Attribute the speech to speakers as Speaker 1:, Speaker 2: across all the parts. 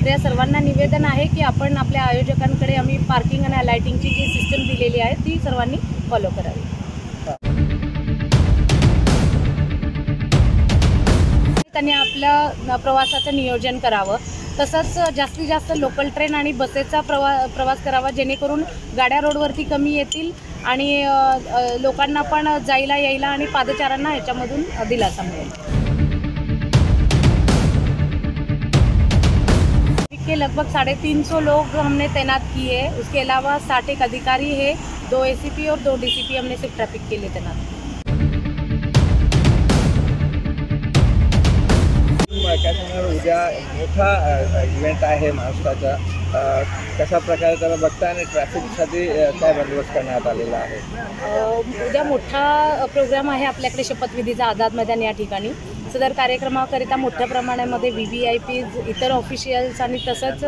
Speaker 1: तर या सर्वांना निवेदन आहे की आपण आपल्या आयोजकांकडे आम्ही पार्किंग आणि लाइटिंगची जी सिस्टम दिलेली आहे ती सर्वांनी फॉलो करावी। त्यांनी आपल्या प्रवासाचं नियोजन करावं, तसंच जास्तीत जास्त लोकल ट्रेन आणि बसेसचा प्रवास करावा, जेणेकरून गाड्या रोडवरती कमी येतील आणि लोकांना पण जायला यायला आणि पादचाऱ्यांना ह्याच्यामधून दिलासा मिळेल। के लगभग 350 लोग हमने तैनात किए हैं। उसके अलावा 60 अधिकारी है, 2 एसीपी और 2 डीसीपी हमने सिर्फ ट्रैफिक के लिए तैनात किए।
Speaker 2: उद्या मोठा इव्हेंट आहे महाराष्ट्राचा, कशा प्रकारे त्याला बघता आणि ट्रॅफिकसाठी काय बंदोबस्त करण्यात आलेला आहे?
Speaker 1: उद्या मोठा प्रोग्राम आहे आपल्याकडे शपथविधीचा आझाद मैदान या ठिकाणी। सदर कार्यक्रमाकरिता मोठ्या प्रमाणामध्ये VVIPs, इतर ऑफिशियल्स आणि तसंच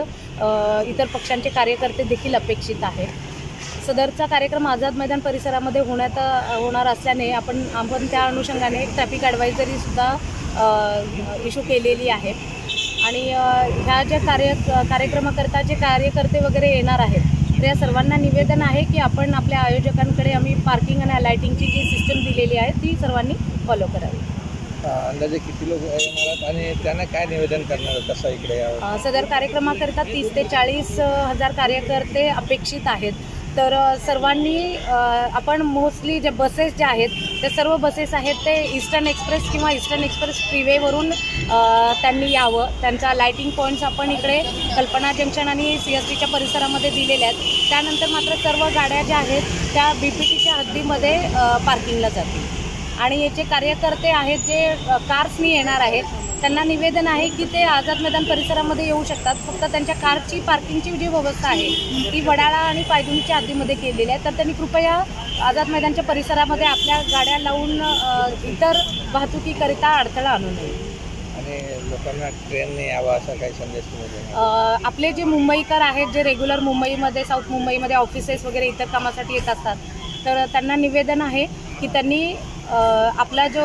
Speaker 1: इतर पक्षांचे कार्यकर्ते देखील अपेक्षित आहेत। सदरचा कार्यक्रम आझाद मैदान परिसरामध्ये होणार असल्याने आपण त्या अनुषंगाने एक ट्रॅफिक ॲडवायझरीसुद्धा इश्यू केलेली आहे आणि ह्या ज्या कार्यक्रमाकरता जे कार्यकर्ते वगैरे येणार आहेत तर या सर्वांना निवेदन आहे की आपण आपल्या आयोजकांकडे आम्ही पार्किंग आणि लाइटिंगची जी सिस्टम दिलेली आहे ती सर्वांनी फॉलो करावी।
Speaker 2: अंदाजे किती लोक येणार आहेत आणि त्यांना काय निवेदन करणार कसं इकडे यावं?
Speaker 1: सदर कार्यक्रमाकरता 30 ते 40 हजार कार्यकर्ते अपेक्षित आहेत। तर सर्वांनी आपण मोस्टली जे बसेस ज्या आहेत त्या सर्व बसेस आहेत ते ईस्टर्न एक्सप्रेस किंवा ईस्टर्न एक्सप्रेस फ्रीवेवरून त्यांनी यावं। त्यांचा लाइटिंग पॉईंट्स आपण इकडे कल्पना जंक्शन आणि CSTच्या परिसरामध्ये दिलेले आहेत। त्यानंतर मात्र सर्व गाड्या ज्या आहेत त्या BPTच्या हद्दीमध्ये पार्किंगला जातील आणि याचे कार्यकर्ते आहेत जे कार्सनी येणार आहेत त्यांना निवेदन आहे की ते आझाद मैदान परिसरामध्ये येऊ शकतात, फक्त त्यांच्या कारची पार्किंगची जी व्यवस्था आहे ती वडाळा आणि पायधुणीच्या हद्दीमध्ये केलेली आहे। तर त्यांनी कृपया आझाद मैदानच्या परिसरामध्ये आपल्या गाड्या लावून इतर वाहतुकीकरिता अडथळा आणू नये
Speaker 2: आणि लोकांना ट्रेनने यावं असा काही संदेश तुम्ही?
Speaker 1: आपले जे मुंबईकर आहेत जे रेग्युलर मुंबईमध्ये साऊथ मुंबईमध्ये ऑफिसेस वगैरे इतर कामासाठी येत असतात तर त्यांना निवेदन आहे की त्यांनी आपला जो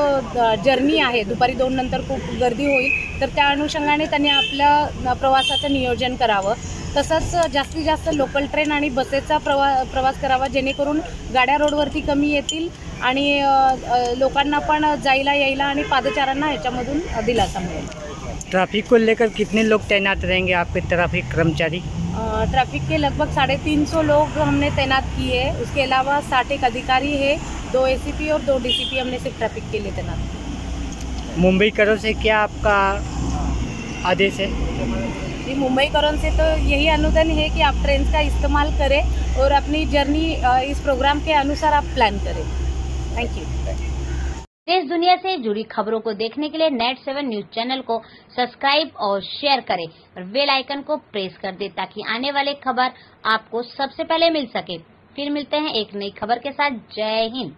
Speaker 1: जर्नी आहे दुपारी 2 नंतर खूप गर्दी होईल तर त्या अनुषंगाने त्यांनी आपल्या प्रवासाचं नियोजन करावं, तसंच जास्तीत जास्त लोकल ट्रेन आणि बसेसचा प्रवास करावा, जेणेकरून गाड्या रोडवरती कमी येतील आणि लोकांना पण जायला यायला आणि पादचाऱ्यांना ह्याच्यामधून दिलासा मिळेल।
Speaker 3: ट्रैफिक को लेकर कितने लोग तैनात रहेंगे आपके ट्रैफिक कर्मचारी?
Speaker 1: ट्रैफिक के लगभग 350 लोग हमने तैनात किए हैं। उसके अलावा 60 अधिकारी है, 2 एसीपी और 2 डीसीपी हमने सिर्फ ट्रैफिक के लिए तैनात किए।
Speaker 3: मुंबईकरों से क्या आपका आदेश है?
Speaker 1: जी, मुंबईकरों से तो यही अनुरोध है कि आप ट्रेन का इस्तेमाल करें और अपनी जर्नी इस प्रोग्राम के अनुसार आप प्लान करें। Thank you.
Speaker 4: देश दुनिया से जुड़ी खबरों को देखने के लिए नेट 7 न्यूज चैनल को सब्सक्राइब और शेयर करें और बेल आइकन को प्रेस कर दें ताकि आने वाले खबर आपको सबसे पहले मिल सके। फिर मिलते हैं एक नई खबर के साथ। जय हिंद।